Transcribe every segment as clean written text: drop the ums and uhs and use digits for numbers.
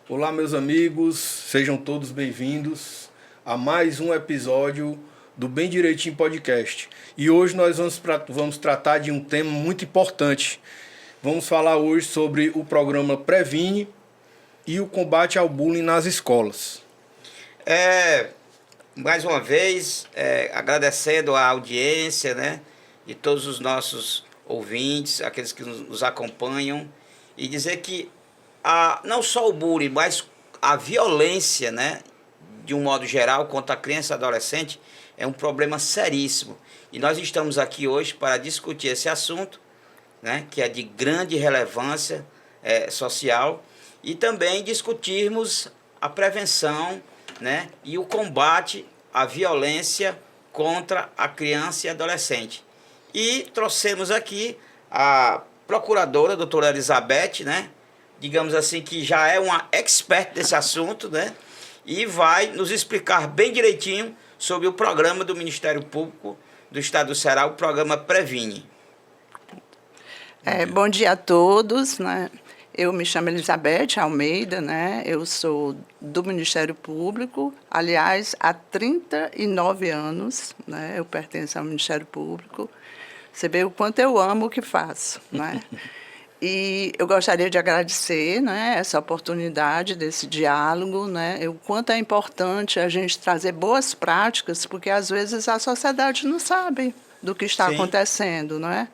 Olá, meus amigos, sejam todos bem-vindos a mais um episódio do Bem Direitinho Podcast. E hoje nós vamos tratar de um tema muito importante. Vamos falar hoje sobre o programa Previne e o combate ao bullying nas escolas. Mais uma vez, agradecendo a audiência, né, de todos os nossos ouvintes, aqueles que nos acompanham, e dizer que não só o bullying, mas a violência, né, de um modo geral, contra a criança e adolescente, é um problema seríssimo. E nós estamos aqui hoje para discutir esse assunto, né, que é de grande relevância social, e também discutirmos a prevenção, né, e o combate à violência contra a criança e adolescente. E trouxemos aqui a procuradora, a doutora Elizabeth, né, digamos assim, que já é uma expert desse assunto, né, e vai nos explicar bem direitinho sobre o programa do Ministério Público do Estado do Ceará, o programa Previne. Bom dia a todos, né? Eu me chamo Elizabeth Almeida, né? Eu sou do Ministério Público, aliás, há 39 anos, né? Eu pertenço ao Ministério Público. Você vê o quanto eu amo o que faço, né? E eu gostaria de agradecer, né, essa oportunidade desse diálogo, né? O quanto é importante a gente trazer boas práticas, porque às vezes a sociedade não sabe do que está acontecendo, não é?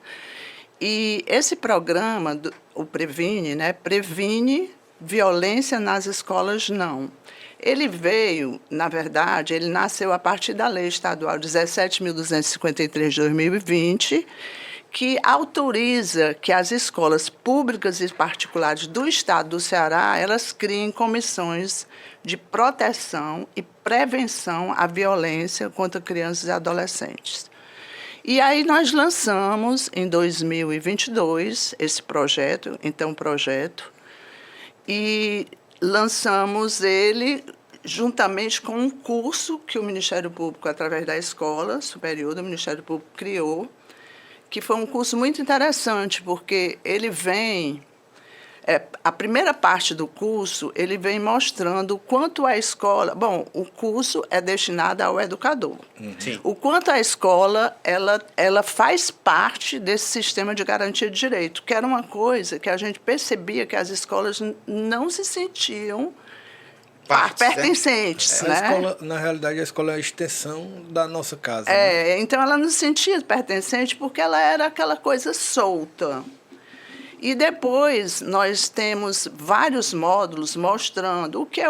E esse programa, o Previne, né, previne violência nas escolas, não. Ele veio, na verdade, ele nasceu a partir da Lei Estadual 17.253 de 2020, que autoriza que as escolas públicas e particulares do Estado do Ceará, elas criem comissões de proteção e prevenção à violência contra crianças e adolescentes. E aí nós lançamos, em 2022, esse projeto, e lançamos ele juntamente com um curso que o Ministério Público, através da Escola Superior do Ministério Público, criou, que foi um curso muito interessante, porque ele vem... a primeira parte do curso, ele vem mostrando o quanto a escola... Bom, o curso é destinado ao educador. Sim. O quanto a escola ela faz parte desse sistema de garantia de direito, que era uma coisa que a gente percebia que as escolas não se sentiam pertencentes, né? A escola, na realidade, a escola é a extensão da nossa casa. Né? Então ela não se sentia pertencente porque ela era aquela coisa solta. E depois nós temos vários módulos mostrando o que é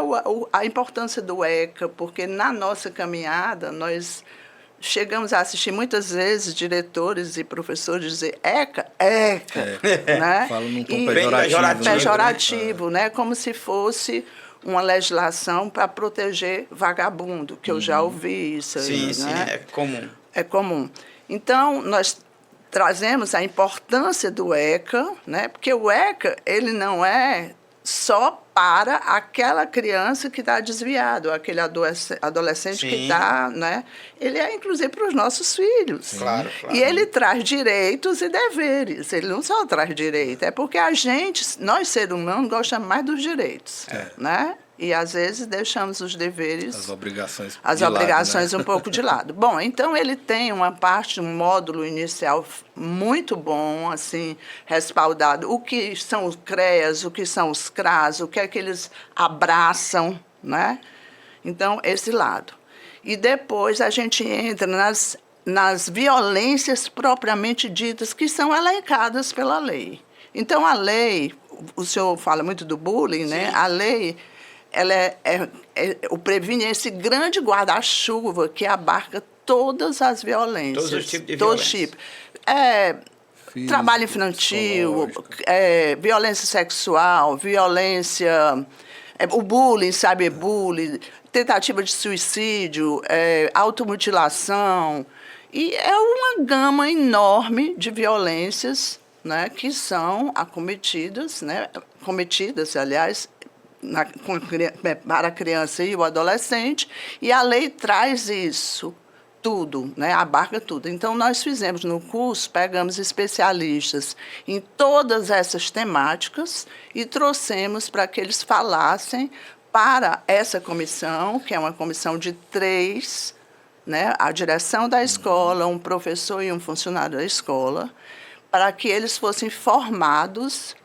a importância do ECA, porque na nossa caminhada nós chegamos a assistir muitas vezes diretores e professores dizer ECA, né? Fala num tom pejorativo, né? Como se fosse uma legislação para proteger vagabundo, que eu já ouvi isso aí, sim, né? é comum. É comum. Então, nós trazemos a importância do ECA, né? Porque o ECA ele não é só para aquela criança que está desviado, aquele adolescente que está, né? Ele é, inclusive, para os nossos filhos. Claro. E ele traz direitos e deveres. Ele não só traz direito, é porque nós, seres humanos, gostamos mais dos direitos, né? E, às vezes, deixamos os deveres... As obrigações né? Um pouco de lado. Bom, então, ele tem uma parte, um módulo inicial muito bom, assim, respaldado. O que são os CREAS, o que são os CRAS, o que é que eles abraçam, né? Então, esse lado. E depois a gente entra nas violências propriamente ditas, que são elencadas pela lei. Então, a lei, o senhor fala muito do bullying, né? A lei... o Previne é esse grande guarda-chuva que abarca todas as violências. Todos os tipos de violência. Trabalho infantil, violência sexual, violência... o bullying, cyberbullying, tentativa de suicídio, automutilação. E é uma gama enorme de violências, né, que são acometidas, né, aliás, para a criança e o adolescente, e a lei traz isso tudo, né? Abarca tudo. Então, nós fizemos no curso, pegamos especialistas em todas essas temáticas e trouxemos para que eles falassem para essa comissão, que é uma comissão de 3, né? A direção da escola, um professor e um funcionário da escola, para que eles fossem formados,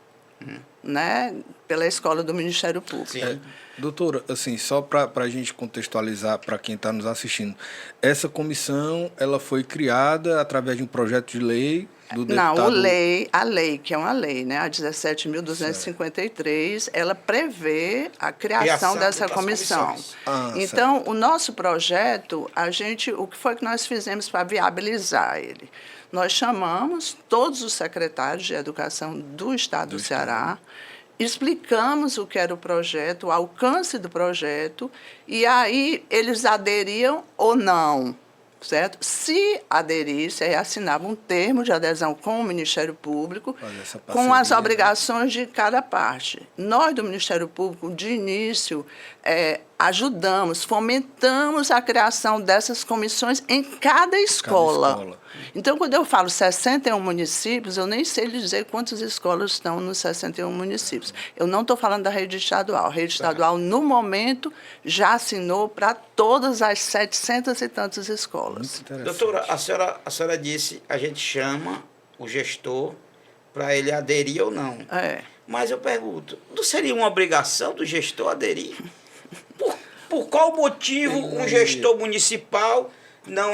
né, pela escola do Ministério Público. Doutora, assim, só para a gente contextualizar para quem está nos assistindo, essa comissão ela foi criada através de um projeto de lei do deputado... Não, a lei, que é uma lei, né, a 17.253, ela prevê a criação dessa comissão. Então, certo. O nosso projeto, o que foi que nós fizemos para viabilizar ele? Nós chamamos todos os secretários de educação do Estado do Ceará, explicamos o que era o projeto, o alcance do projeto, e aí eles aderiam ou não, certo? Se aderisse, aí assinavam um termo de adesão com o Ministério Público, com as obrigações de cada parte. Nós, do Ministério Público, de início, ajudamos, fomentamos a criação dessas comissões em cada escola. Então, quando eu falo 61 municípios, eu nem sei lhe dizer quantas escolas estão nos 61 municípios. Eu não estou falando da rede estadual. A rede estadual, no momento, já assinou para todas as 700 e tantas escolas. Doutora, a senhora disse, a gente chama o gestor para ele aderir ou não. Mas eu pergunto, não seria uma obrigação do gestor aderir? Por qual motivo um gestor municipal não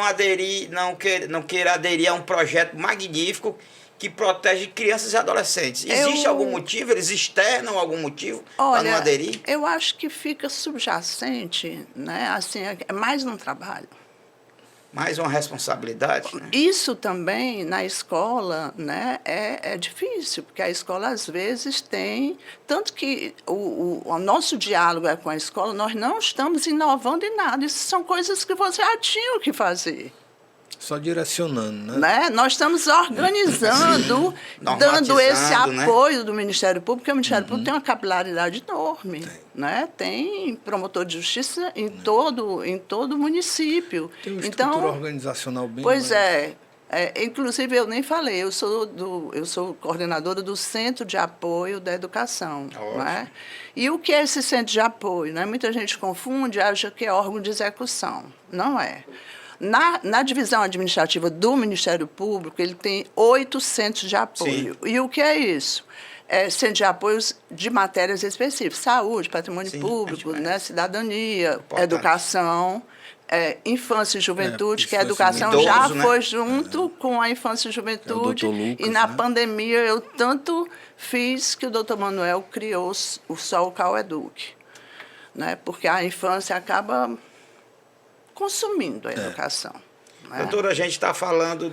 queira aderir a um projeto magnífico que protege crianças e adolescentes? Existe algum motivo? Eles externam algum motivo para não aderir? Eu acho que fica subjacente, né? Assim, é mais um trabalho. Mais uma responsabilidade, né? Isso também, na escola, né, é difícil, porque a escola, às vezes, tem... Tanto que o nosso diálogo com a escola, nós não estamos inovando em nada. Isso são coisas que você já tinha que fazer. Só direcionando, né? Nós estamos organizando, dando esse apoio, né, do Ministério Público, porque o Ministério Público tem uma capilaridade enorme. Né? Tem promotor de justiça em todo o município. Tem uma estrutura organizacional bem... Pois inclusive, eu nem falei, eu sou coordenadora do Centro de Apoio da Educação. Né? E o que é esse centro de apoio? Né? Muita gente confunde, acha que é órgão de execução. Não é. Na divisão administrativa do Ministério Público, ele tem 8 centros de apoio. Sim. E o que é isso? Centro de apoios de matérias específicas. Saúde, patrimônio público, né, cidadania, educação, infância e juventude, que a educação idoso, já foi junto com a infância e juventude. Lucas, e na pandemia eu tanto fiz que o doutor Manuel criou o Sol Caueduc. Né, porque a infância acaba consumindo a educação. Né? Doutora, a gente está falando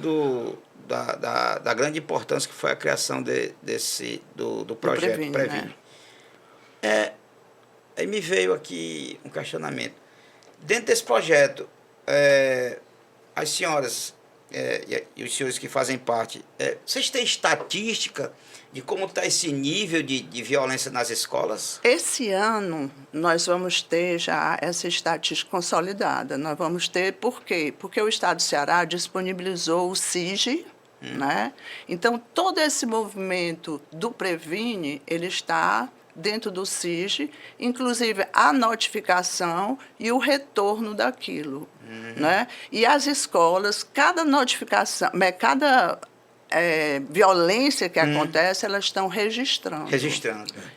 da grande importância que foi a criação do projeto Previne. Né? Aí me veio aqui um questionamento. Dentro desse projeto, as senhoras e os senhores que fazem parte, vocês têm estatística de como está esse nível de violência nas escolas? Esse ano, nós vamos ter já essa estatística consolidada. Nós vamos ter, por quê? Porque o Estado do Ceará disponibilizou o SIGE, né? Então, todo esse movimento do Previne, ele está dentro do SIGE, inclusive a notificação e o retorno daquilo. Né? E as escolas, cada notificação, cada violência que acontece, elas estão registrando.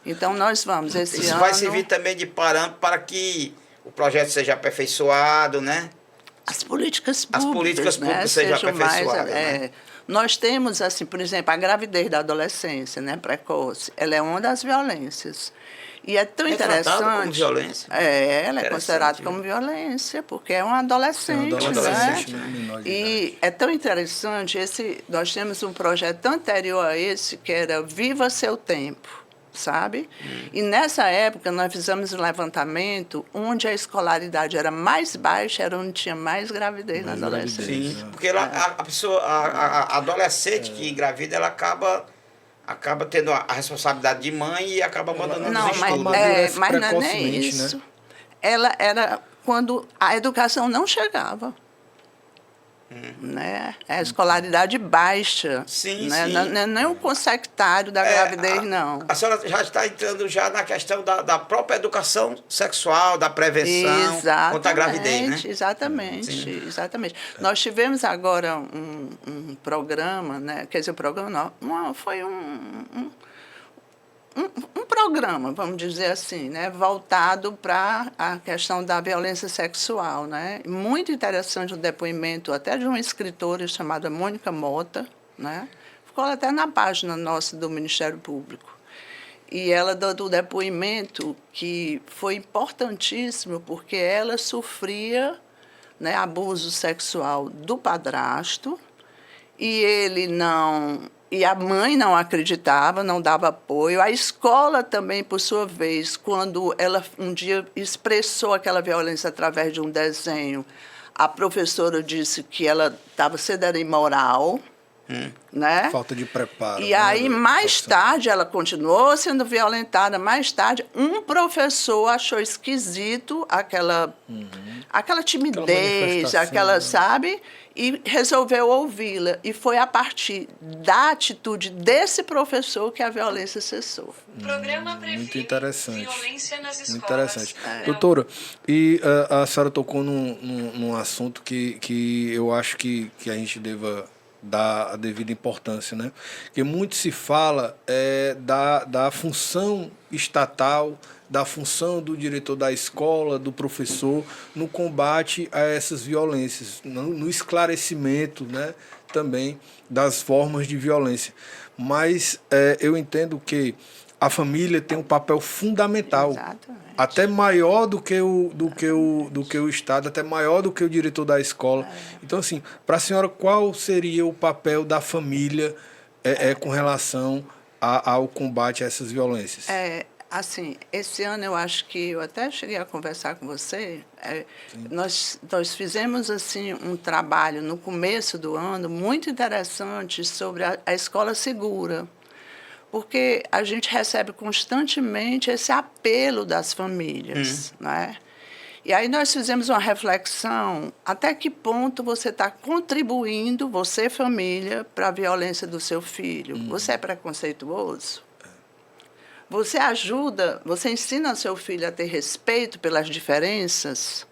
Então, nós vamos esse ano... Isso vai servir também de parâmetro para que o projeto seja aperfeiçoado, né? As políticas públicas sejam aperfeiçoadas, né? Nós temos, assim, por exemplo, a gravidez da adolescência, né, precoce. Ela é uma das violências. E é tão interessante... como violência? Ela é considerada como violência, porque é uma adolescente. Né? E é tão interessante, nós temos um projeto anterior a esse, que era Viva Seu Tempo, sabe? E nessa época nós fizemos um levantamento onde a escolaridade era mais baixa, era onde tinha mais gravidez na adolescência. Sim, porque a pessoa, a adolescente que engravida, ela acaba acaba tendo a responsabilidade de mãe e acaba abandonando Não, os mas, estudos. amadurece mas não é nem precocemente, isso. né? Ela era quando a educação não chegava. Né? A escolaridade baixa. Sim, Né? sim. Não é nem o consectário da gravidez, não. A senhora já está entrando já na questão da própria educação sexual, da prevenção contra a gravidez, né? Exatamente. Nós tivemos agora um programa, né? Quer dizer, um programa não, foi um programa, vamos dizer assim, né, voltado para a questão da violência sexual. Né? Muito interessante o depoimento até de uma escritora chamada Mônica Mota, né? Ficou até na página nossa do Ministério Público. E ela dando o depoimento que foi importantíssimo, porque ela sofria, né, abuso sexual do padrasto, e ele não... E a mãe não acreditava, não dava apoio. A escola também, por sua vez, quando ela um dia expressou aquela violência através de um desenho, a professora disse que ela estava sendo imoral, né? Falta de preparo. E né, aí, mais profissional. tarde, ela continuou sendo violentada. Mais tarde, um professor achou esquisito aquela timidez, manifestação, aquela, né? sabe? E resolveu ouvi-la. E foi a partir da atitude desse professor que a violência cessou. Programa previne Muito interessante. violência nas escolas. Muito interessante. Doutora, e a senhora tocou num assunto que eu acho que a gente deva dar a devida importância, né? Porque muito se fala da função estatal, da função do diretor da escola, do professor, no combate a essas violências, no esclarecimento, né, também das formas de violência. Mas eu entendo que a família tem um papel fundamental, Exatamente. até maior do que o Estado, até maior do que o diretor da escola. Então, assim, para a senhora, qual seria o papel da família com relação ao combate a essas violências? Assim, esse ano eu acho que eu até cheguei a conversar com você. Nós fizemos assim um trabalho no começo do ano muito interessante sobre a escola segura, porque a gente recebe constantemente esse apelo das famílias, né? E aí nós fizemos uma reflexão até que ponto você está contribuindo, você família, para a violência do seu filho. Você é preconceituoso? Você ajuda, você ensina seu filho a ter respeito pelas diferenças?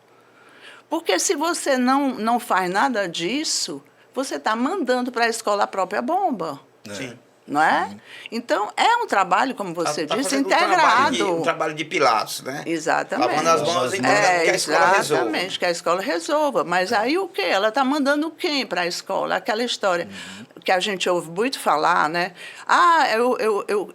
Porque se você não faz nada disso, você está mandando para a escola a própria bomba. Sim. Não é? Sim. Então, é um trabalho, como você disse, integrado. Um trabalho de Pilatos, né? Exatamente. Lavando as mãos e mandando que a escola resolva. Exatamente, que a escola resolva. Mas aí o quê? Ela está mandando quem para a escola? Aquela história que a gente ouve muito falar, né?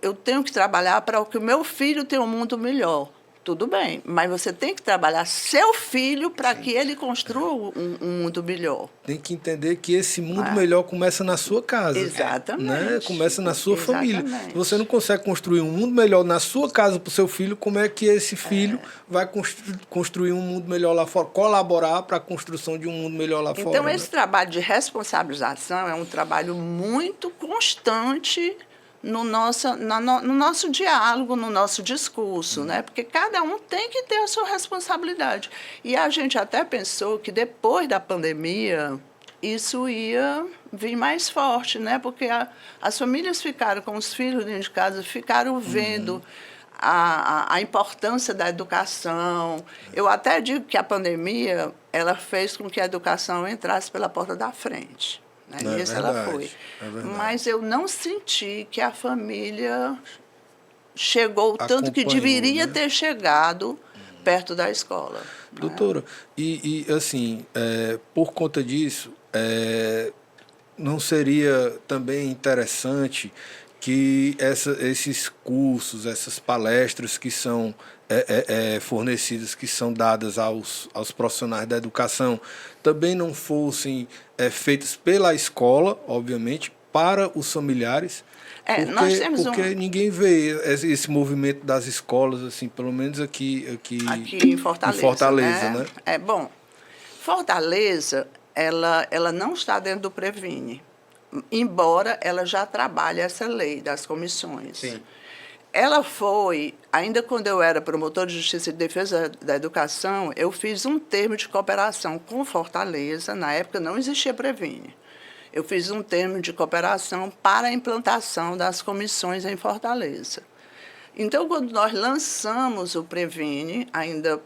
Eu tenho que trabalhar para que o meu filho tenha um mundo melhor. Tudo bem, mas você tem que trabalhar seu filho para que ele construa um mundo melhor. Tem que entender que esse mundo melhor começa na sua casa. Exatamente. Né? Começa na sua família. Se você não consegue construir um mundo melhor na sua casa para o seu filho, como é que esse filho vai construir um mundo melhor lá fora? Colaborar para a construção de um mundo melhor lá fora. Então, esse trabalho de responsabilização é um trabalho muito constante no nosso diálogo, no nosso discurso, né? Porque cada um tem que ter a sua responsabilidade. E a gente até pensou que depois da pandemia isso ia vir mais forte, né? Porque as famílias ficaram com os filhos dentro de casa, ficaram vendo a importância da educação. Eu até digo que a pandemia ela fez com que a educação entrasse pela porta da frente. Né? Não, isso ela foi. Mas eu não senti que a família chegou o tanto que deveria ter chegado perto da escola. Doutora, e assim, por conta disso, não seria também interessante que esses cursos, essas palestras que são fornecidas, que são dadas aos profissionais da educação, também não fossem feitas pela escola, obviamente, para os familiares? Porque ninguém vê esse movimento das escolas, assim, pelo menos aqui em Fortaleza, né? Bom, Fortaleza, ela não está dentro do Previne. embora ela já trabalhe essa lei das comissões. Sim. Ela foi, ainda quando eu era promotor de Justiça e Defesa da Educação, eu fiz um termo de cooperação com Fortaleza, na época não existia Previne. Eu fiz um termo de cooperação para a implantação das comissões em Fortaleza. Então, quando nós lançamos o Previne, ainda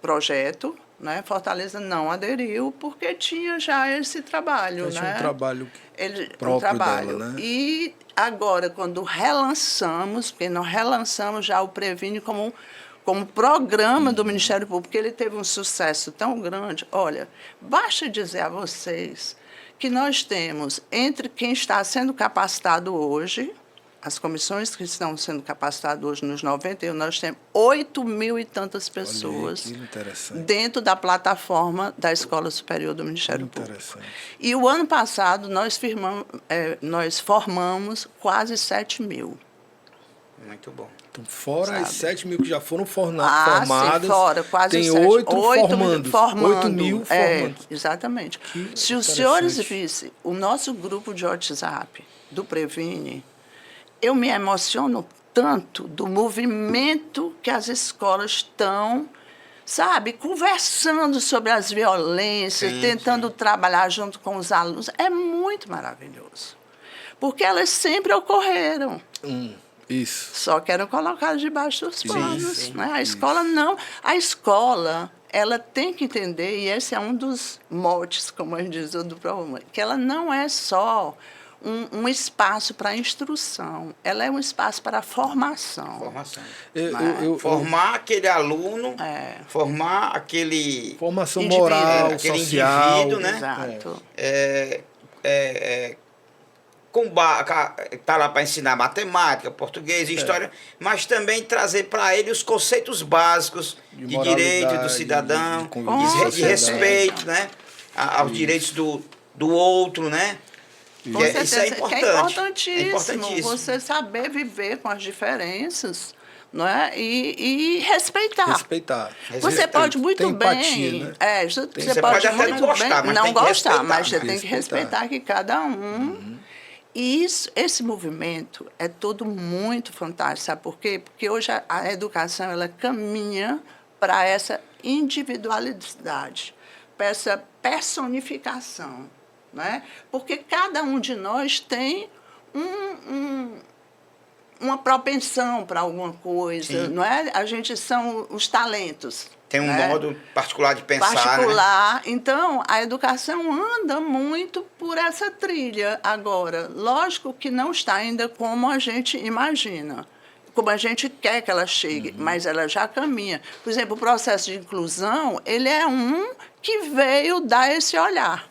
projeto, né, Fortaleza não aderiu porque tinha já esse trabalho. Tinha né? um trabalho Um trabalho. dela, né? E agora, quando relançamos, porque nós relançamos já o Previne como programa do Ministério Público, porque ele teve um sucesso tão grande. Olha, basta dizer a vocês que nós temos, entre quem está sendo capacitado hoje, as comissões que estão sendo capacitadas hoje nos 91, nós temos 8.000 e tantas pessoas Olha aí, que interessante. dentro da plataforma da Escola Superior do Ministério Público. Interessante. E o ano passado nós formamos quase 7.000. Muito bom. Então, fora as 7.000 que já foram Sim, formadas, fora, quase tem 7. 8 formandos. 8.000 formandos. Exatamente. Que Se os interessante. senhores vissem o nosso grupo de WhatsApp do Previne, eu me emociono tanto do movimento que as escolas estão, sabe, conversando sobre as violências, Sim, tentando trabalhar junto com os alunos. É muito maravilhoso. Porque elas sempre ocorreram. Isso. Só que eram colocadas debaixo dos panos. sim, Né? A escola não. A escola, ela tem que entender, e esse é um dos motes, como a gente diz, do programa, que ela não é só um espaço para instrução, ela é um espaço para formação. Formação. Formar aquele aluno, formar aquele formação Indivíduo. moral, aquele social. indivíduo, né? Exato. Tá lá para ensinar matemática, português, história, mas também trazer para ele os conceitos básicos de direito do moralidade, cidadão, de convivência de respeito, né? Aos direitos do outro, né? Com certeza, Isso é que importante. é importantíssimo. É importantíssimo. Você saber viver com as diferenças, não é? E respeitar. Respeitar. Você pode muito Tem bem. empatia, né? Você pode até muito não gostar, bem mas não tem que gostar, respeitar. mas você tem que Respeitar. respeitar que cada um. E esse movimento é todo muito fantástico, sabe por quê? Porque hoje a educação ela caminha para essa individualidade, para essa personificação. Né? Porque cada um de nós tem uma propensão para alguma coisa, Sim. não é? A gente são os talentos. Tem um né? modo particular de pensar, né? Particular. Então, a educação anda muito por essa trilha agora. Lógico que não está ainda como a gente imagina, como a gente quer que ela chegue, mas ela já caminha. Por exemplo, o processo de inclusão, ele é um que veio dar esse olhar.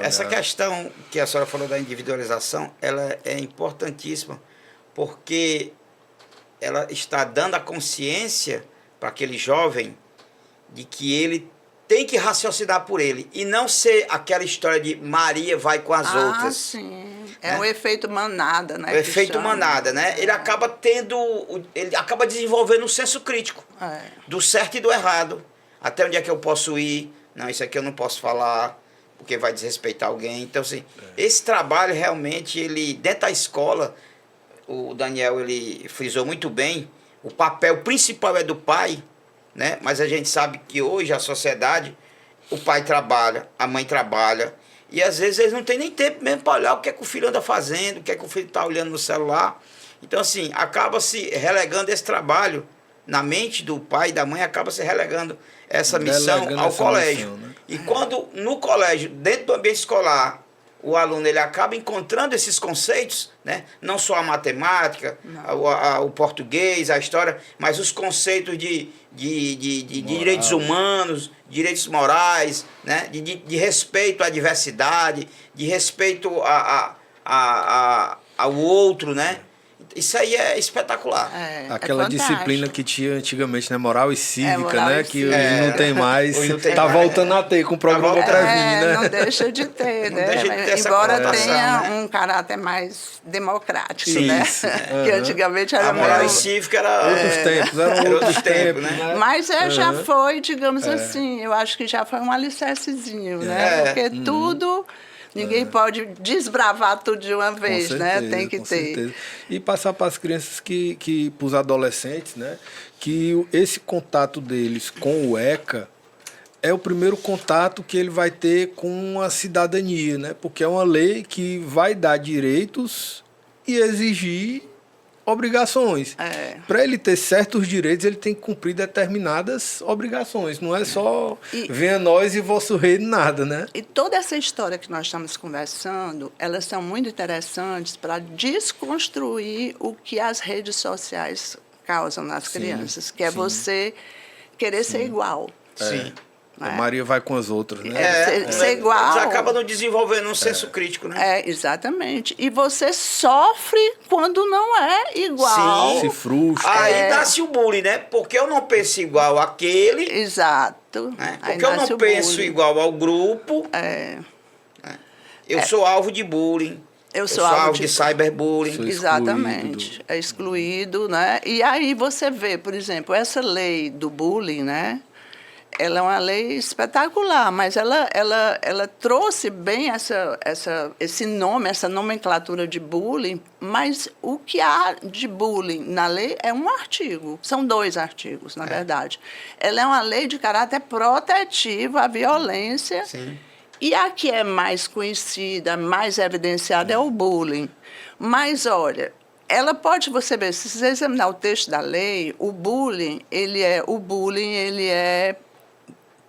Essa questão que a senhora falou da individualização, ela é importantíssima, porque ela está dando a consciência para aquele jovem de que ele tem que raciocinar por ele e não ser aquela história de Maria vai com as outras. Sim. É né? o efeito manada, né? O efeito manada, né? Ele acaba ele acaba desenvolvendo um senso crítico do certo e do errado. Até onde é que eu posso ir? Não, isso aqui eu não posso falar, porque vai desrespeitar alguém. Então, assim, esse trabalho realmente, ele dentro da escola, o Daniel, ele frisou muito bem, o papel principal é do pai, né? Mas a gente sabe que hoje a sociedade, o pai trabalha, a mãe trabalha, e às vezes eles não têm nem tempo mesmo para olhar o que é que o filho anda fazendo, o que é que o filho está olhando no celular. Então, assim, acaba se relegando esse trabalho na mente do pai e da mãe, acaba se relegando essa missão ao colégio. Missão, né? E quando no colégio, dentro do ambiente escolar, o aluno ele acaba encontrando esses conceitos, né? Não só a matemática, o português, a história, mas os conceitos de direitos humanos, direitos morais, né? de respeito à diversidade, de respeito ao outro, né? Isso aí é espetacular. Aquela disciplina que tinha antigamente, né? Moral e cívica, moral né? e Que cívica. hoje não tem mais. Hoje não tem Tá mais. voltando a ter com o programa Previne, né? Não deixa de ter, Não né? deixa de ter essa Embora conotação, tenha né? um caráter mais democrático, Isso, né? aham. Que antigamente era A moral meio... e cívica era Outros tempos, eram era outros tempos, né? Mas já foi, digamos assim, eu acho que já foi um alicercezinho, né? É. Porque tudo Ninguém pode desbravar tudo de uma vez, né? Tem que com ter. certeza. E passar para as crianças para os adolescentes, né? Que esse contato deles com o ECA é o primeiro contato que ele vai ter com a cidadania, né? Porque é uma lei que vai dar direitos e exigir obrigações. Para ele ter certos direitos, ele tem que cumprir determinadas obrigações. Não é só venha nós e vosso reino nada, né? E toda essa história que nós estamos conversando, elas são muito interessantes para desconstruir o que as redes sociais causam nas crianças, que é você querer ser igual. Sim. A Maria vai com as outras, né? Ser igual. Você acaba não desenvolvendo um senso crítico, né? Exatamente. E você sofre quando não é igual. Se frustra. Aí nasce o bullying, né? Porque eu não penso igual àquele, Exato. né? Aí Porque eu nasce não o penso bullying. igual ao grupo. Eu sou alvo de bullying. Eu sou alvo alvo de de cyberbullying. Sou Exatamente. É excluído, né? E aí você vê, por exemplo, essa lei do bullying, né? Ela é uma lei espetacular, mas ela trouxe bem esse nome, essa nomenclatura de bullying, mas o que há de bullying na lei é um artigo. São 2 artigos, na verdade. Ela é uma lei de caráter protetivo à violência. Sim. E a que é mais conhecida, mais evidenciada é o bullying. Mas, olha, ela pode, você ver, se você examinar o texto da lei, o bullying, ele é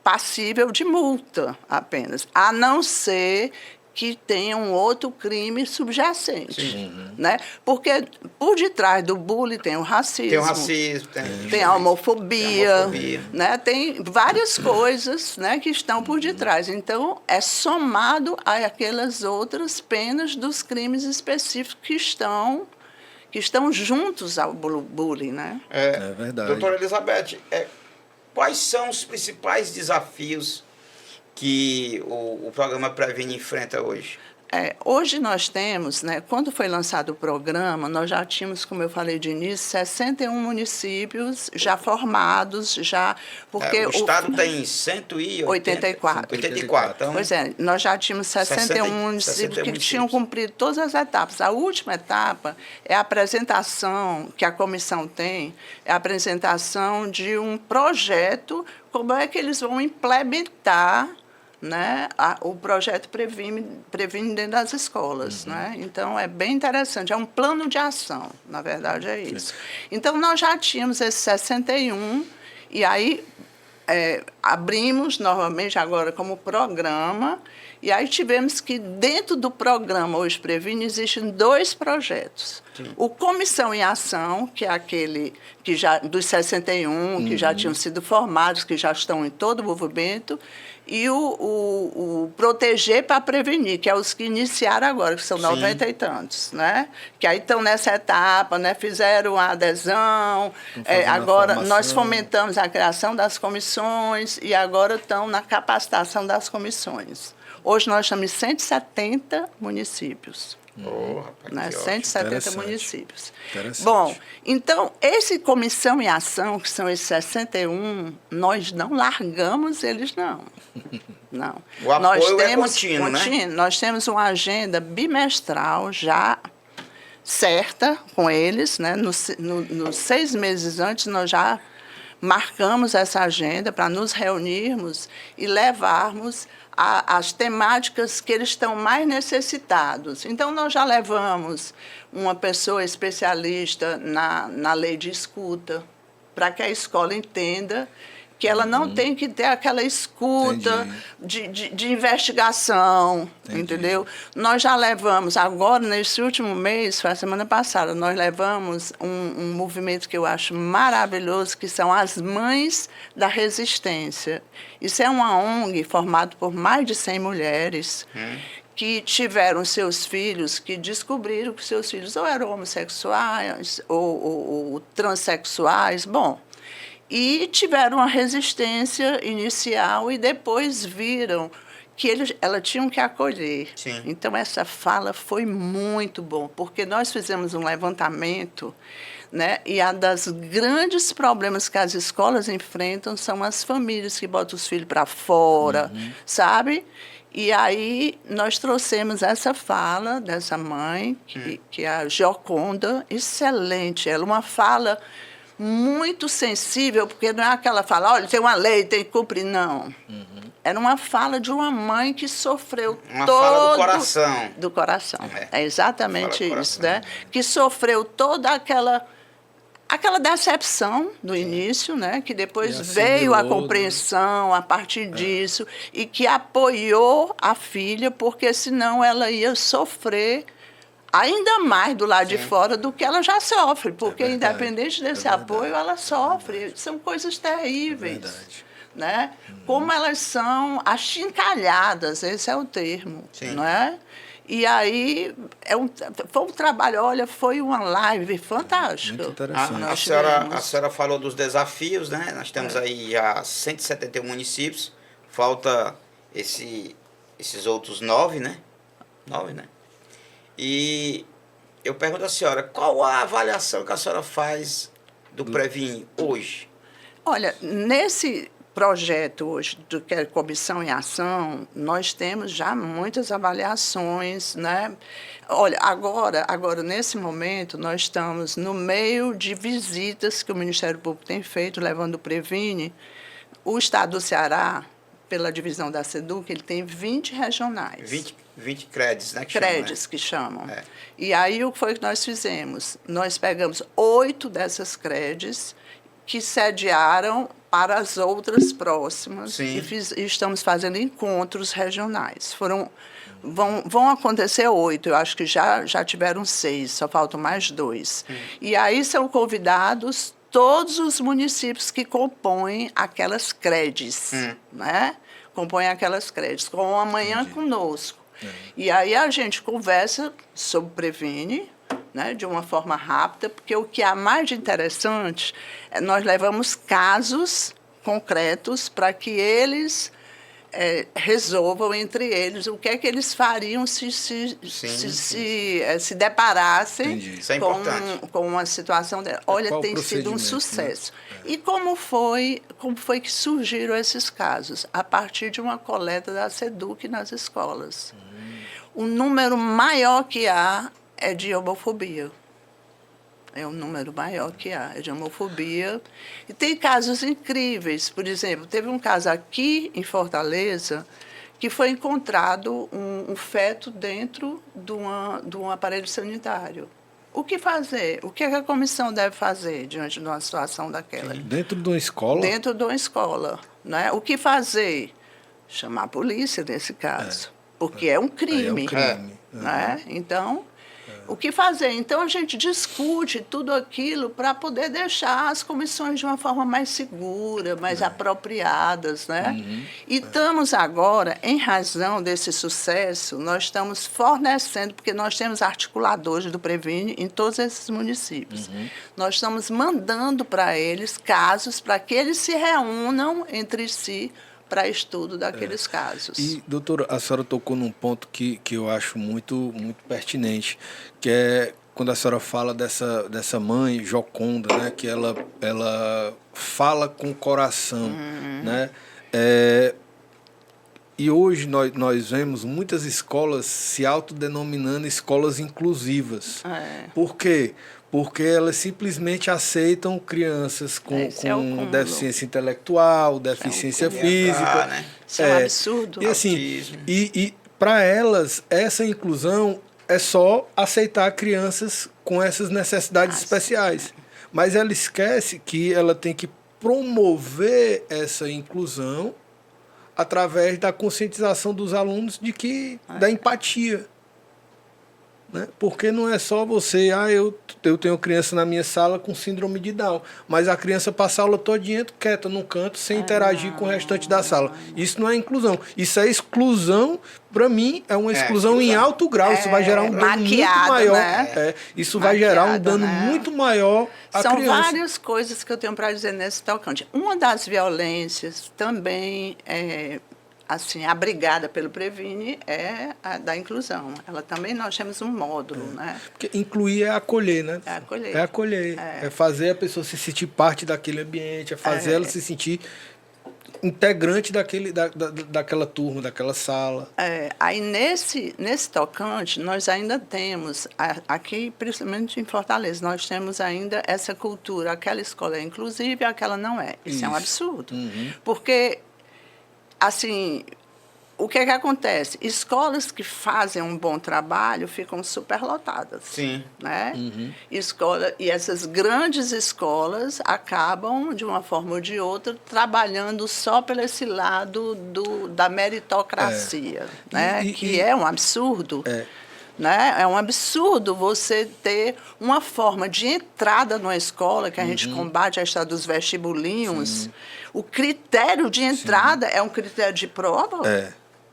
passível de multa apenas, a não ser que tenha um outro crime subjacente, né? Porque por detrás do bullying tem o racismo. Tem o racismo, Tem a homofobia, homofobia. né? Tem várias coisas, né, que estão por detrás. Então, é somado a aquelas outras penas dos crimes específicos que estão juntos ao bullying, né? É verdade. Doutora Elizabeth, quais são os principais desafios que o programa Previne enfrenta hoje? Hoje nós temos, né, quando foi lançado o programa, nós já tínhamos, como eu falei de início, 61 municípios já formados, porque o Estado tem 184. 84. Então, pois é, nós já tínhamos 61 municípios que tinham cumprido todas as etapas. A última etapa é a apresentação que a comissão tem, é a apresentação de um projeto, como é que eles vão implementar, né, o projeto Previne dentro das escolas. Né? Então, é bem interessante. É um plano de ação, na verdade, é isso. Então, nós já tínhamos esses 61, e aí abrimos novamente agora como programa, e aí tivemos que, dentro do programa Hoje Previne, existem 2 projetos. Sim. O Comissão em Ação, que é aquele que dos 61, que já tinham sido formados, que já estão em todo o movimento, e o Proteger para Prevenir, que é os que iniciaram agora, que são 90 e tantos, né? Que aí estão nessa etapa, né? Fizeram a adesão, agora nós fomentamos a criação das comissões e agora estão na capacitação das comissões. Hoje nós estamos em 170 municípios. Rapaz, né? 170 municípios. Bom, então, esse Comissão em Ação, que são esses 61, nós não largamos eles, não. Não. O apoio é contínuo, né? Nós temos uma agenda bimestral já certa com eles, né? Nos 6 meses antes, nós já marcamos essa agenda para nos reunirmos e levarmos as temáticas que eles estão mais necessitados. Então, nós já levamos uma pessoa especialista na lei de escuta, para que a escola entenda que ela não tem que ter aquela escuta de investigação, entendeu? Nós já levamos, agora, nesse último mês, foi a semana passada, nós levamos um movimento que eu acho maravilhoso, que são as Mães da Resistência. Isso é uma ONG formada por mais de 100 mulheres, que tiveram seus filhos, que descobriram que seus filhos ou eram homossexuais ou transexuais, e tiveram uma resistência inicial e depois viram que elas tinham que acolher. Sim. Então, essa fala foi muito bom, porque nós fizemos um levantamento, né, e um dos grandes problemas que as escolas enfrentam são as famílias que botam os filhos para fora, sabe? E aí nós trouxemos essa fala dessa mãe, que é a Gioconda, excelente. Ela uma fala muito sensível, porque não é aquela fala, olha, tem uma lei, tem que cumprir, não. Era uma fala de uma mãe que sofreu Uma todo... fala do coração. Do coração. É. É exatamente Fala do isso, coração. né? Que sofreu toda aquela decepção do início, né? Que depois E veio a assimilou, compreensão a partir disso e que apoiou a filha, porque senão ela ia sofrer ainda mais do lado de fora do que ela já sofre, porque verdade, independente desse é verdade, apoio, ela sofre. São coisas terríveis. Verdade. Né? Como elas são achincalhadas, esse é o termo. Sim. Não é? E aí, foi um trabalho, olha, foi uma live fantástica. Muito interessante. Nós A tivemos. senhora falou dos desafios, né? Nós temos aí já 171 municípios, falta esses outros 9, né? 9, né? E eu pergunto à senhora, qual a avaliação que a senhora faz do Previne hoje? Olha, nesse projeto hoje, do que é Comissão em Ação, nós temos já muitas avaliações, né? Olha, agora, nesse momento, nós estamos no meio de visitas que o Ministério Público tem feito, levando o Previne. O Estado do Ceará, pela divisão da SEDUC, ele tem 20 regionais. 20 créditos, né? Créditos que chamam. É. E aí, o que foi que nós fizemos? Nós pegamos 8 dessas créditos que sediaram para as outras próximas. Sim. E estamos fazendo encontros regionais. Vão acontecer 8, eu acho que já tiveram 6, só faltam mais 2. E aí são convidados todos os municípios que compõem aquelas credes, né? Compõem aquelas credes, com amanhã conosco. E aí a gente conversa sobre Previne, né, de uma forma rápida, porque o que há mais de interessante é nós levamos casos concretos para que eles resolvam entre eles o que é que eles fariam se deparassem Entendi. Isso é importante. com uma situação dela. Olha, Qual o tem sido um procedimento, sucesso. né? E como foi que surgiram esses casos? A partir de uma coleta da SEDUC nas escolas. O número maior que há é de homofobia. É o número maior que há, é de homofobia. E tem casos incríveis. Por exemplo, teve um caso aqui em Fortaleza que foi encontrado um feto dentro de um aparelho sanitário. O que fazer? O que a comissão deve fazer diante de uma situação daquela? Dentro de uma escola? Dentro de uma escola. Né? O que fazer? Chamar a polícia nesse caso. Porque é um crime. É um crime. Né? Então, o que fazer? Então, a gente discute tudo aquilo para poder deixar as comissões de uma forma mais segura, mais apropriadas. Né? E estamos agora, em razão desse sucesso, nós estamos fornecendo, porque nós temos articuladores do Previne em todos esses municípios. Nós estamos mandando para eles casos para que eles se reúnam entre si para estudo daqueles casos. E, doutora, a senhora tocou num ponto que eu acho muito pertinente, que é quando a senhora fala dessa mãe, Gioconda, né, que ela fala com o coração. Né? E hoje nós vemos muitas escolas se autodenominando escolas inclusivas. Por quê? Porque elas simplesmente aceitam crianças com deficiência intelectual, deficiência física. Né? Isso é um absurdo. E assim, Autismo. e para elas, essa inclusão é só aceitar crianças com essas necessidades especiais. Mas ela esquece que ela tem que promover essa inclusão através da conscientização dos alunos da empatia. Né? Porque não é só você, eu tenho criança na minha sala com síndrome de Down, mas a criança passa a aula todinha quieta num canto, sem interagir com o restante da sala. Isso não é inclusão. Isso é exclusão, para mim, é uma exclusão em alto grau. Isso vai gerar um dano muito maior. Né? Isso vai gerar um dano muito maior à São criança. várias coisas que eu tenho para dizer nesse tocante. Uma das violências também assim, abrigada pelo Previne é a da inclusão. Ela também, nós temos um módulo, né? Porque incluir é acolher, né? É acolher. É acolher. É fazer a pessoa se sentir parte daquele ambiente, é fazer ela se sentir integrante daquela turma, daquela sala. Aí nesse tocante, nós ainda temos, aqui, principalmente em Fortaleza, nós temos ainda essa cultura, aquela escola é inclusive, aquela não é. Isso é um absurdo. Porque, assim, o que acontece? Escolas que fazem um bom trabalho ficam superlotadas. Sim. Né? E essas grandes escolas acabam, de uma forma ou de outra, trabalhando só por esse lado da meritocracia, né? Que é um absurdo. Né? É um absurdo você ter uma forma de entrada numa escola, que a gente combate a história dos vestibulinhos. Sim. O critério de entrada é um critério de prova.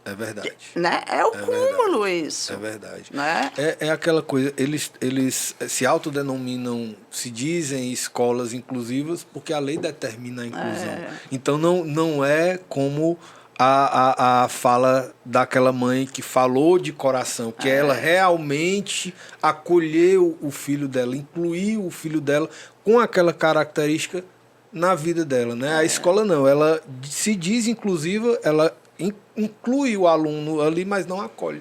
É verdade. Né? É o cúmulo verdade. Isso. É verdade. Né? É aquela coisa, eles se autodenominam, se dizem escolas inclusivas porque a lei determina a inclusão. Então não é como a fala daquela mãe que falou de coração, que ela realmente acolheu o filho dela, incluiu o filho dela com aquela característica na vida dela. Né? A escola não, ela se diz inclusiva, ela inclui o aluno ali, mas não acolhe.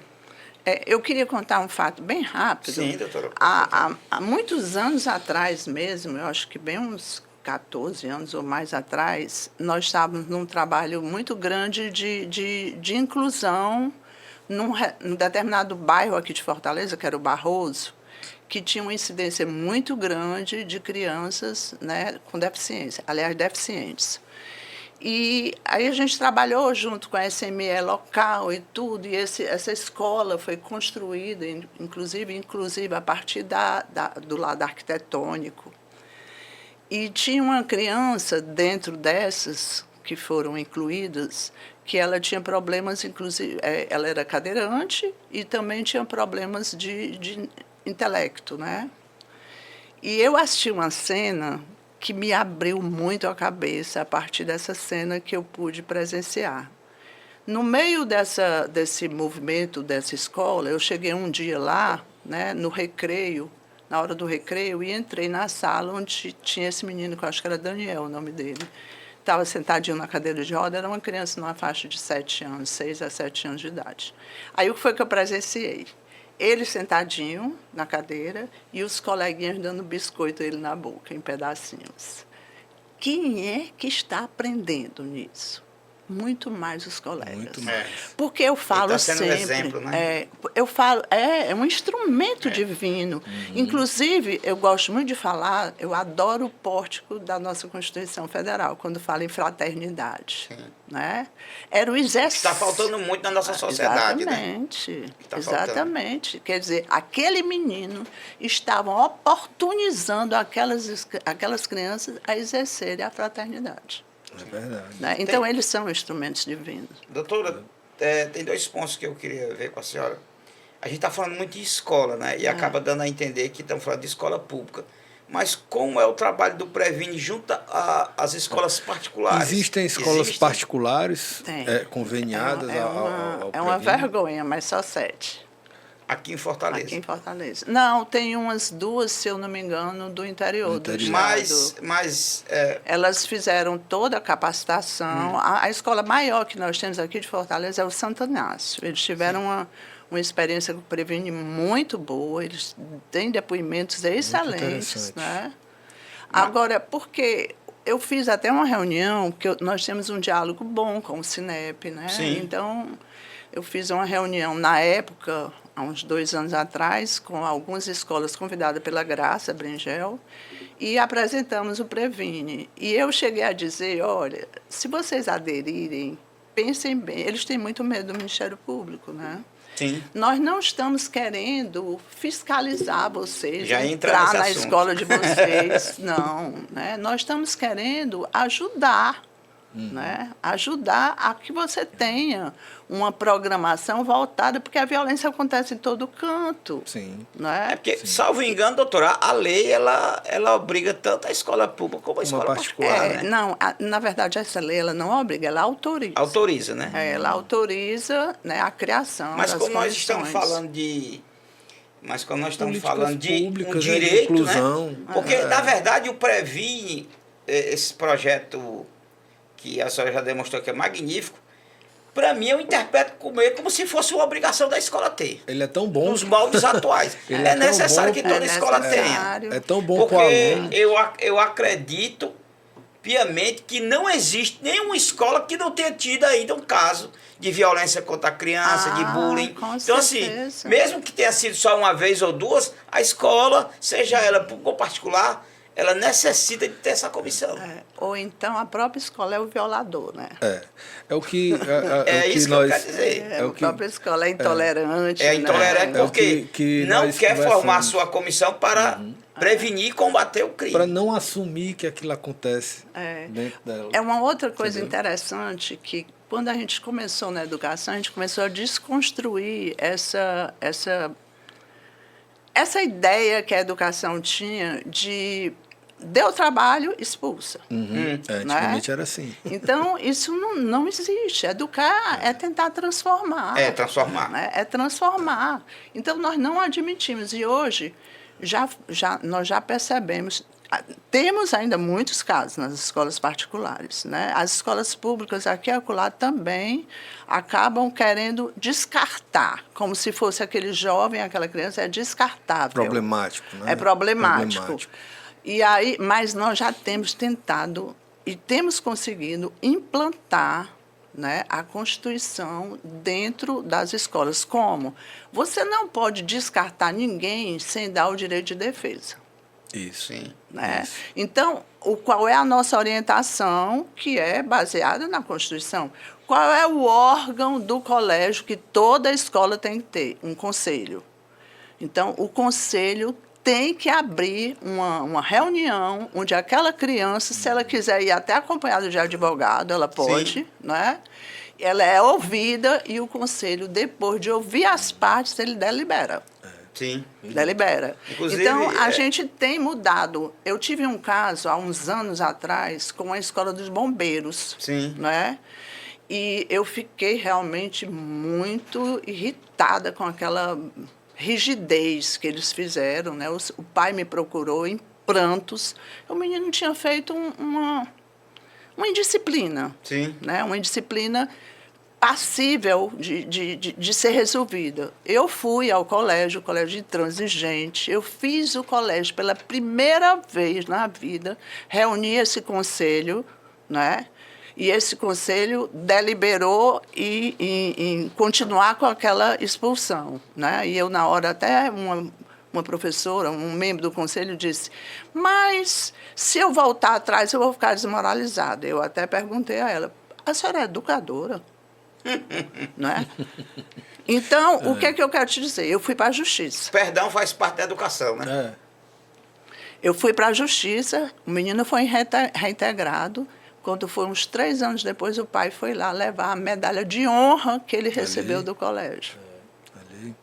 Eu queria contar um fato bem rápido. Sim, doutora. Há muitos anos atrás mesmo, eu acho que bem uns 14 anos ou mais atrás, nós estávamos num trabalho muito grande de inclusão num determinado bairro aqui de Fortaleza, que era o Barroso, que tinha uma incidência muito grande de crianças, né, com deficiência, aliás, deficientes. E aí a gente trabalhou junto com a SME local e tudo, e essa escola foi construída, inclusive a partir do lado arquitetônico. E tinha uma criança dentro dessas que foram incluídas, que ela tinha problemas, inclusive, ela era cadeirante e também tinha problemas de intelecto, né? E eu assisti uma cena que me abriu muito a cabeça a partir dessa cena que eu pude presenciar. No meio desse movimento, dessa escola, eu cheguei um dia lá, né, no recreio, na hora do recreio, e entrei na sala onde tinha esse menino, que eu acho que era Daniel, o nome dele. Estava sentadinho na cadeira de roda, era uma criança numa faixa de 7 anos, 6 a 7 anos de idade. Aí o que foi que eu presenciei? Ele sentadinho na cadeira e os coleguinhas dando biscoito a ele na boca, em pedacinhos. Quem é que está aprendendo nisso? Muito mais os colegas. Muito mais. Porque eu falo tá sendo sempre. Um exemplo, né? Eu falo, é um instrumento divino. Inclusive, eu gosto muito de falar, eu adoro o pórtico da nossa Constituição Federal, quando fala em fraternidade. Né? Era o exercício. Está faltando muito na nossa sociedade. Exatamente. Né? Exatamente. Quer dizer, aquele menino estavam oportunizando aquelas crianças a exercerem a fraternidade. É verdade. Né? Então, eles são instrumentos divinos. Doutora, tem 2 pontos que eu queria ver com a senhora. A gente está falando muito de escola, né? E acaba dando a entender que estamos falando de escola pública. Mas como é o trabalho do Previne junto às escolas particulares? Existem escolas particulares conveniadas ao Previne? É uma vergonha, mas só 7. Aqui em Fortaleza? Aqui em Fortaleza. Não, tem umas 2, se eu não me engano, do interior do estado. Mas elas fizeram toda a capacitação. A escola maior que nós temos aqui de Fortaleza é o Santo Inácio. Eles tiveram uma experiência com o Previne muito boa, eles têm depoimentos excelentes. Né? Agora, porque eu fiz até uma reunião, porque nós temos um diálogo bom com o Cinep, né? Sim. Então, eu fiz uma reunião na época, há uns 2 anos atrás, com algumas escolas convidadas pela Graça Bringel, e apresentamos o Previne. E eu cheguei a dizer, olha, se vocês aderirem, pensem bem, eles têm muito medo do Ministério Público, né? Sim. Nós não estamos querendo fiscalizar vocês, já entrar na assunto. escola de vocês, não. Né? Nós estamos querendo ajudar. Né? Ajudar a que você tenha uma programação voltada, porque a violência acontece em todo canto. Sim. Né? É porque, salvo engano, doutora, a lei ela obriga tanto a escola pública como a escola particular. Né? Não, na verdade, essa lei ela não obriga, ela autoriza. Autoriza, né? Ela autoriza, né, a criação. Mas das como nós condições. estamos falando de. Mas quando nós estamos Políticas falando de públicas, um direito, inclusão, né? Porque, na verdade, o Previne, esse projeto que a senhora já demonstrou que é magnífico, para mim eu interpreto como se fosse uma obrigação da escola ter. Ele é tão bom. Nos moldes atuais. Ele É tão necessário bom. que toda escola tenha. necessário. É tão bom Porque para o aluno. eu acredito piamente que não existe nenhuma escola que não tenha tido ainda um caso de violência contra a criança, de bullying. Com Então, certeza. assim, mesmo que tenha sido só uma vez ou duas, a escola, seja ela pública ou particular, ela necessita de ter essa comissão. Ou então a própria escola é o violador, né? É o que, É o que isso que nós. eu quero dizer. A própria escola é intolerante. É intolerante né? porque que não nós quer formar a conversamos. sua comissão para prevenir e combater o crime. Para não assumir que aquilo acontece É. dentro dela. É uma outra coisa Entendeu? interessante que, quando a gente começou na educação, a gente começou a desconstruir essa ideia que a educação tinha de deu trabalho, expulsa. Antigamente era assim. Então, isso não existe. Educar é tentar transformar. É, transformar. Né? É transformar. Então, nós não admitimos. E hoje, nós já percebemos, temos ainda muitos casos nas escolas particulares. Né? As escolas públicas aqui e acolá também acabam querendo descartar, como se fosse aquele jovem, aquela criança, é descartável. Problemático, né? É problemático. E aí, mas nós já temos tentado e temos conseguido implantar, né, a Constituição dentro das escolas. Como? Você não pode descartar ninguém sem dar o direito de defesa. Isso. Sim. Né? Isso. Então, qual é a nossa orientação, que é baseada na Constituição? Qual é o órgão do colégio que toda escola tem que ter? Um conselho. Então, o conselho tem que abrir uma reunião onde aquela criança, se ela quiser ir até acompanhada de advogado, ela pode, né? Ela é ouvida e o conselho, depois de ouvir as partes, ele delibera. Sim. Delibera. Inclusive, Então, a gente tem mudado. Eu tive um caso, há uns anos atrás, com a Escola dos Bombeiros. Sim. Né? E eu fiquei realmente muito irritada com aquela rigidez que eles fizeram, né? O pai me procurou em prantos. O menino tinha feito uma indisciplina, Sim. né? Uma indisciplina passível de ser resolvida. Eu fui ao colégio, o colégio intransigente, eu fiz o colégio pela primeira vez na vida, reuni esse conselho, né? E esse conselho deliberou em continuar com aquela expulsão. Né? E eu, na hora, até uma professora, um membro do conselho, disse, mas se eu voltar atrás, eu vou ficar desmoralizada. Eu até perguntei a ela, a senhora é educadora? Não é? Então, o que é que eu quero te dizer? Eu fui para a justiça. Perdão faz parte da educação, né? Eu fui para a justiça, o menino foi reintegrado. Quando foi uns 3 anos depois, o pai foi lá levar a medalha de honra que ele recebeu do colégio.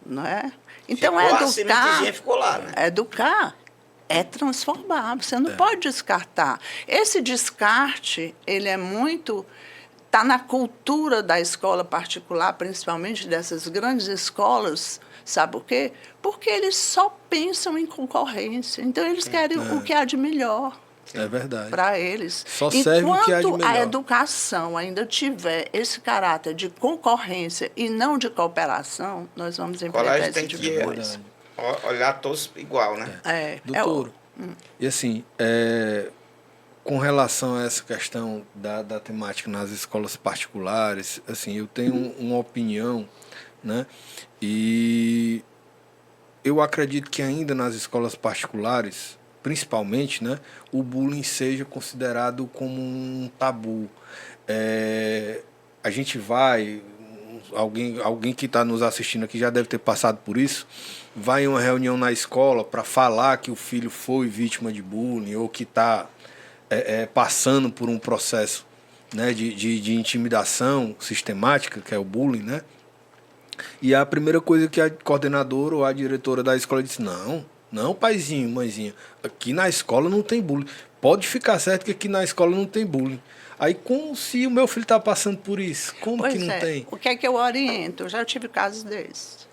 Não é? Então, A sementezinha ficou lá, né? Educar é transformar. Você não pode descartar. Esse descarte, ele é muito... Está na cultura da escola particular, principalmente dessas grandes escolas. Sabe por quê? Porque eles só pensam em concorrência. Então, eles querem o que há de melhor. É verdade. Para eles. Só serve o que há de Enquanto melhor. a educação ainda tiver esse caráter de concorrência e não de cooperação, nós vamos O enfrentar colégio esse tem tipo que de coisa. olhar todos igual, né? Doutor, e assim, com relação a essa questão da temática nas escolas particulares, assim, eu tenho uma opinião, né? E eu acredito que ainda nas escolas particulares, principalmente, né, o bullying seja considerado como um tabu. A gente vai, alguém que está nos assistindo aqui já deve ter passado por isso, vai em uma reunião na escola para falar que o filho foi vítima de bullying ou que está passando por um processo, né, de intimidação sistemática, que é o bullying, né? E a primeira coisa que a coordenadora ou a diretora da escola disse, não, paizinho, mãezinha, aqui na escola não tem bullying. Pode ficar certo que aqui na escola não tem bullying. Aí, como se o meu filho está passando por isso? Como que não tem? O que é que eu oriento? Eu já tive casos desses.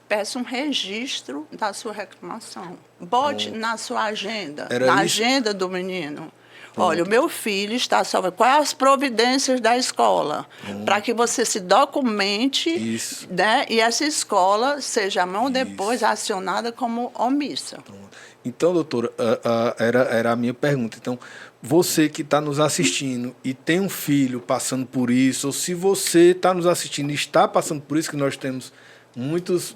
Peça um registro da sua reclamação. Bote na sua agenda, agenda do menino. Olha, o meu filho está só. Quais as providências da escola? Para que você se documente, Isso. né? E essa escola seja amanhã ou depois acionada como omissa. Então, doutora, era a minha pergunta. Então, você que está nos assistindo e tem um filho passando por isso, ou se você está nos assistindo e está passando por isso, que nós temos muitos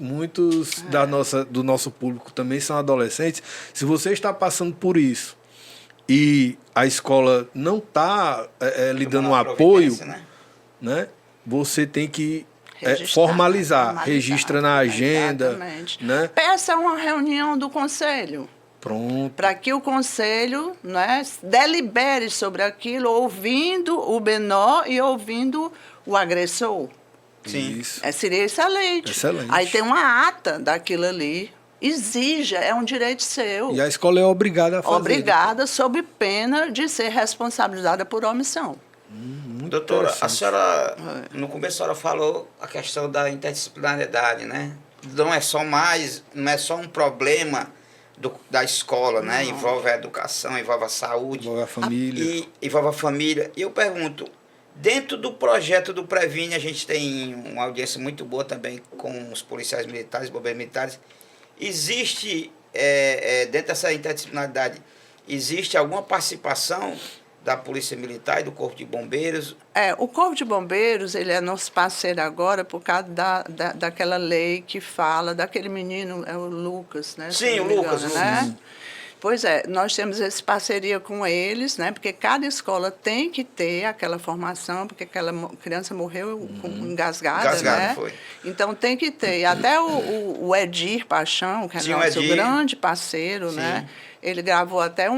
do nosso público também são adolescentes, se você está passando por isso e a escola não está lhe dando um apoio, né, você tem que formalizar, registra na agenda. Exatamente. Né? Peça uma reunião do conselho. Pronto. Para que o conselho, né, delibere sobre aquilo, ouvindo o menor e ouvindo o agressor. Sim. Isso. Seria excelente. Excelente. Aí tem uma ata daquilo ali. Exija, é um direito seu. E a escola é obrigada a fazer. Obrigada, sob pena de ser responsabilizada por omissão. Muito Doutora, a interessante. senhora, no começo a senhora falou a questão da interdisciplinariedade, né? Não é só um problema da escola, né? Envolve a educação, envolve a saúde. Envolve a família. E envolve a família. E eu pergunto, dentro do projeto do Previne, a gente tem uma audiência muito boa também com os policiais militares, bombeiros militares. Existe, dentro dessa interdisciplinaridade, existe alguma participação da Polícia Militar e do Corpo de Bombeiros? O Corpo de Bombeiros, ele é nosso parceiro agora por causa daquela lei que fala, daquele menino, é o Lucas, né? Sim, o Lucas. Né? Pois é, nós temos essa parceria com eles, né? Porque cada escola tem que ter aquela formação, porque aquela criança morreu engasgada, né? Foi. Então tem que ter. E até o Edir Paixão, que é Sim, o nosso Edir. grande parceiro, Sim. né? Ele gravou até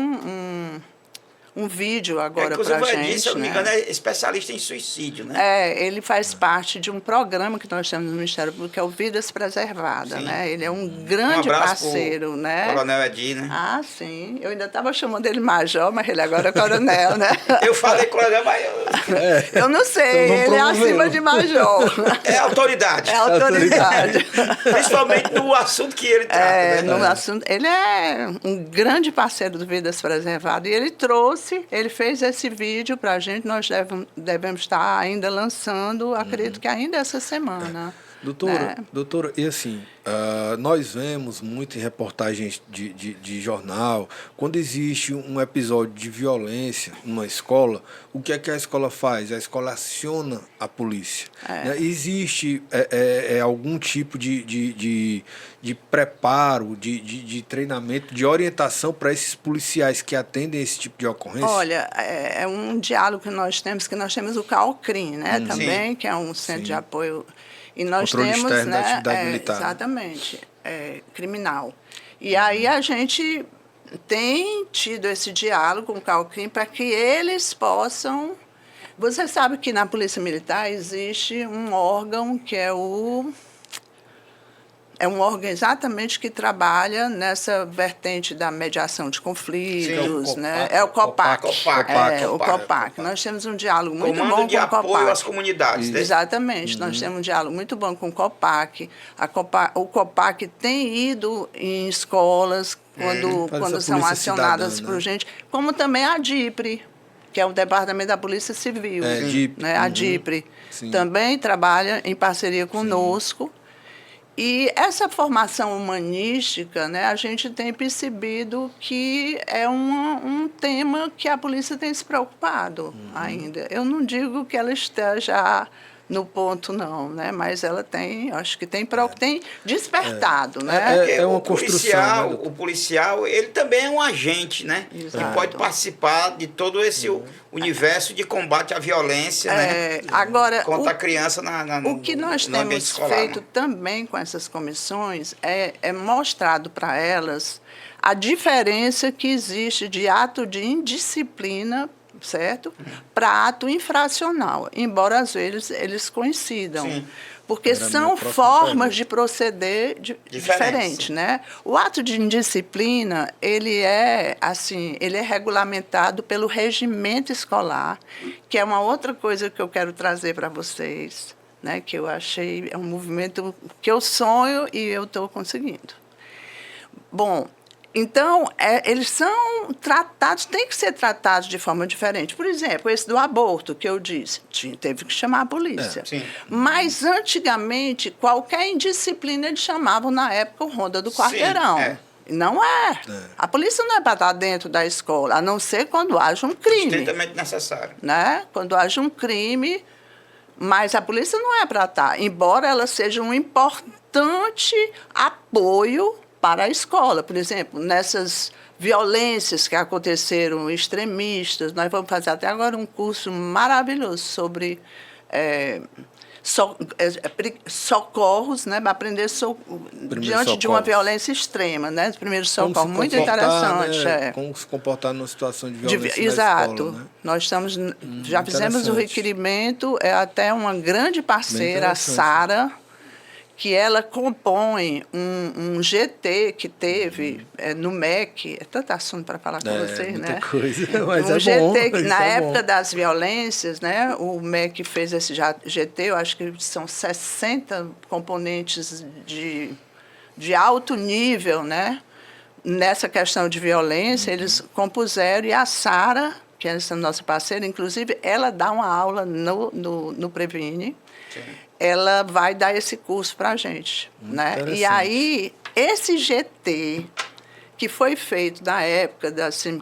um vídeo agora para a inclusive, gente. o Edir, se eu não me né? engano, é especialista em suicídio, né? Ele faz parte de um programa que nós temos no Ministério Público, que é o Vidas Preservadas, Sim. né? Ele é um grande parceiro, né? Coronel Edir, né? Ah, sim. Eu ainda estava chamando ele major, mas ele agora é coronel, né? Eu falei coronel, mas Eu não sei, Então não ele é promoveu. acima de major. é autoridade. É autoridade. Principalmente no assunto que ele trata, né? No assunto, ele é um grande parceiro do Vidas Preservadas e ele fez esse vídeo para a gente, nós devemos estar ainda lançando, acredito que ainda essa semana. Doutora, e assim, nós vemos muito em reportagens de jornal, quando existe um episódio de violência numa escola, o que é que a escola faz? A escola aciona a polícia. Né? Existe algum tipo de preparo, de treinamento, de orientação para esses policiais que atendem esse tipo de ocorrência? Olha, é um diálogo que nós temos o CAOCRIM, né, também, que é um centro de apoio. E nós Controle temos, externo da né, atividade militar. Exatamente, criminal. E aí a gente tem tido esse diálogo com o CAOCRIM para que eles possam... Você sabe que na Polícia Militar existe um órgão que é um órgão exatamente que trabalha nessa vertente da mediação de conflitos, Sim, né? É o COPAC. O Copac. COPAC. Nós temos um diálogo muito Comando bom de com o apoio COPAC. às comunidades, né? Exatamente. Nós temos um diálogo muito bom com o COPAC. O COPAC tem ido em escolas quando são polícia acionadas cidadã, por né? gente, como também a DIPRE, que é o Departamento da Polícia Civil. DIPRE. Né? A DIPRE Sim. também trabalha em parceria conosco. E essa formação humanística, né, a gente tem percebido que é um tema que a polícia tem se preocupado ainda. Eu não digo que ela esteja no ponto, não, né, mas ela acho que tem despertado. Né? Porque uma o construção, né, o policial, ele também é um agente, né? Exato. Que pode participar de todo esse universo de combate à violência, né? Agora, Contra a criança o que nós no ambiente temos escolar, feito né? também com essas comissões é mostrado para elas a diferença que existe de ato de indisciplina, certo? Para ato infracional, embora às vezes eles coincidam. Sim. Porque Era a minha são próxima formas pergunta. de proceder Diferentes. diferentes, né? O ato de indisciplina, ele é regulamentado pelo regimento escolar, que é uma outra coisa que eu quero trazer para vocês, né? Que eu achei, é um movimento que eu sonho e eu estou conseguindo. Bom, Então, eles são tratados, tem que ser tratados de forma diferente. Por exemplo, esse do aborto, que eu disse, teve que chamar a polícia. Sim. Mas, antigamente, qualquer indisciplina eles chamavam, na época, o Ronda do Quarteirão. Sim, Não é. A polícia não é para estar dentro da escola, a não ser quando haja um crime. Estritamente necessário. Né? Quando haja um crime, mas a polícia não é para estar, embora ela seja um importante apoio para a escola. Por exemplo, nessas violências que aconteceram extremistas, nós vamos fazer até agora um curso maravilhoso sobre socorros, né, para aprender diante de uma violência extrema, né, primeiros socorros, muito interessante. Né? Como se comportar numa situação de violência exato. na escola, né? Nós já fizemos o requerimento, até uma grande parceira, a Sara, que ela compõe um GT que teve no MEC, é tanto assunto para falar com vocês, muita né? coisa, mas um GT bom, que, na época das violências, né, o MEC fez esse GT, eu acho que são 60 componentes de alto nível, né? Nessa questão de violência, eles compuseram, e a Sara, que é essa nossa parceira, inclusive, ela dá uma aula no Previne. Sim. Ela vai dar esse curso para a gente. Né? E aí, esse GT, que foi feito na época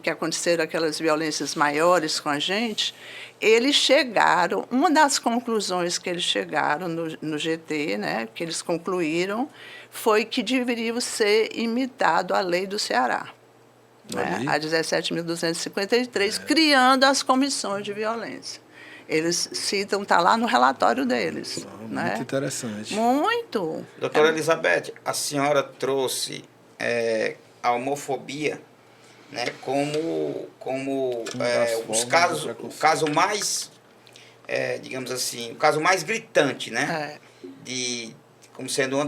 que aconteceram aquelas violências maiores com a gente, eles chegaram, uma das conclusões que eles chegaram no GT, né, que eles concluíram, foi que deveria ser imitado a lei do Ceará. Né, a 17.253, criando as comissões de violência. Eles citam, está lá no relatório deles. Né? Muito interessante. Muito. Doutora Elizabeth, a senhora trouxe a homofobia, né, como o caso mais, digamos assim, o caso mais gritante, né? Como sendo uma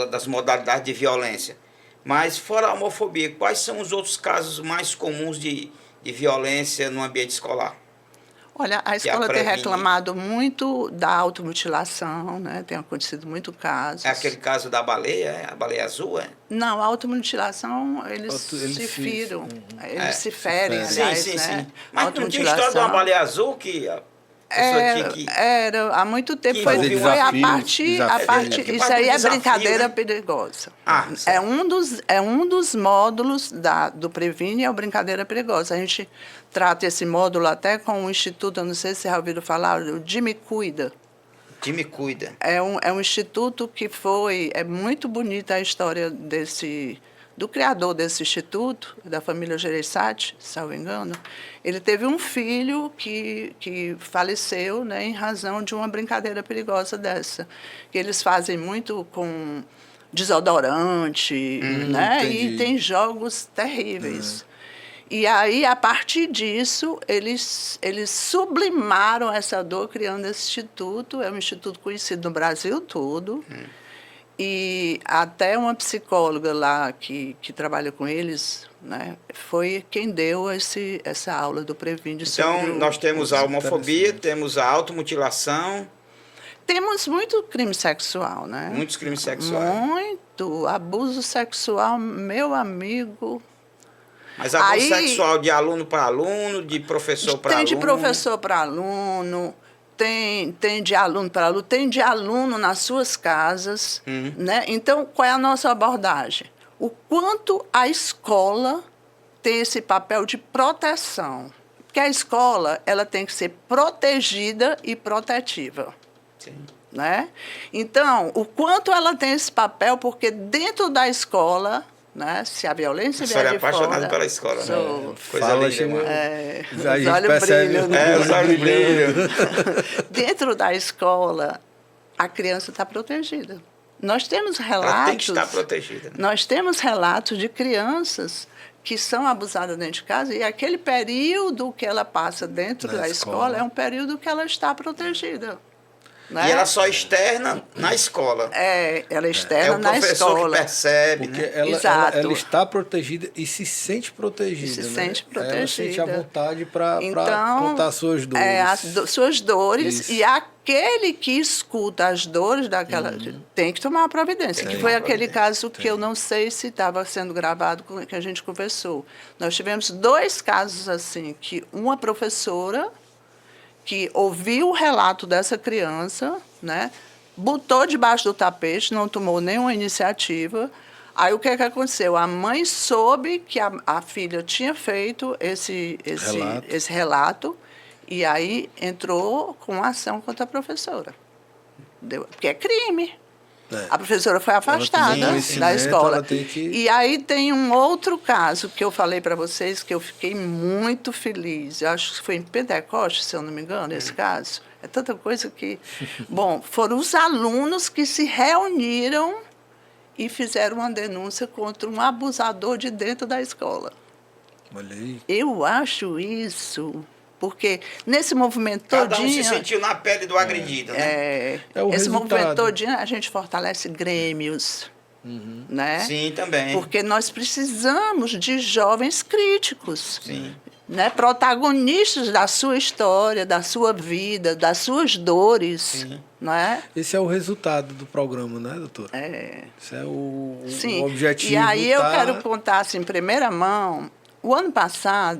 das modalidades de violência. Mas, fora a homofobia, quais são os outros casos mais comuns de violência no ambiente escolar? Olha, a escola tem reclamado muito da automutilação, né? Tem acontecido muito casos. É aquele caso da baleia, a baleia azul, é? Não, a automutilação, eles se firam, eles se ferem, aliás, sim, né? Sim. Mas não tinha história de uma baleia azul que... Era, há muito tempo foi a parte isso aí é brincadeira perigosa. É um dos módulos do Previne, é o Brincadeira Perigosa. A gente trata esse módulo até com o instituto, eu não sei se vocês já ouviram falar, o Jimmy Cuida. Jimmy Cuida. É um instituto que é muito bonita a história do criador desse instituto, da família Gereissati, se não me engano. Ele teve um filho que faleceu, né, em razão de uma brincadeira perigosa dessa. Que eles fazem muito com desodorante, né? Entendi. E tem jogos terríveis. E aí, a partir disso, eles sublimaram essa dor criando esse instituto. É um instituto conhecido no Brasil todo. E até uma psicóloga lá que trabalha com eles, né, foi quem deu essa aula do Previne. Então, nós temos a homofobia, temos a automutilação. Temos muito crime sexual, né? Muitos crimes sexuais. Muito. Abuso sexual, meu amigo. Mas abuso sexual de aluno para aluno, de professor para aluno? Tem de professor para aluno. Tem de aluno para aluno, tem de aluno nas suas casas. Né? Então, qual é a nossa abordagem? O quanto a escola tem esse papel de proteção. Porque a escola ela tem que ser protegida e protetiva. Sim. Né? Então, o quanto ela tem esse papel, porque dentro da escola... Né? Se a violência vier de fora... A senhora é apaixonada pela escola, né? Coisa linda. Os olhos brilham. Os olhos brilham. Dentro da escola, a criança está protegida. Nós temos relatos... Ela tem que estar protegida. Né? Nós temos relatos de crianças que são abusadas dentro de casa e aquele período que ela passa dentro da escola é um período que ela está protegida. Né? E ela só externa na escola. Ela É externa o na professor escola. que percebe, Porque né? Exato. ela está protegida e se sente protegida. Se né? sente Ela sente a protegida. vontade para Então, contar suas dores. Suas dores. Isso. E aquele que escuta as dores daquela tem que tomar uma providência. Tem Que que foi tomar aquele providência. caso que eu não sei se estava sendo gravado que a gente conversou. Nós tivemos 2 casos assim, que uma professora que ouviu o relato dessa criança, né, botou debaixo do tapete, não tomou nenhuma iniciativa. Aí o que aconteceu? A mãe soube que a filha tinha feito esse relato e aí entrou com ação contra a professora. Porque é crime. A professora foi afastada da escola. E aí tem um outro caso que eu falei para vocês que eu fiquei muito feliz. Eu acho que foi em Pentecoste, se eu não me engano, esse caso. É tanta coisa que... Bom, foram os alunos que se reuniram e fizeram uma denúncia contra um abusador de dentro da escola. Olha aí. Eu acho isso... Porque nesse movimento todinho... Cada um se sentiu na pele do agredido, né? Esse movimento todinho, a gente fortalece grêmios, né? Sim, também. Porque nós precisamos de jovens críticos, Sim. né? Protagonistas da sua história, da sua vida, das suas dores. Sim. Né? Esse é o resultado do programa, né, doutora? Esse é o objetivo. E aí eu quero contar, assim, em primeira mão, o ano passado,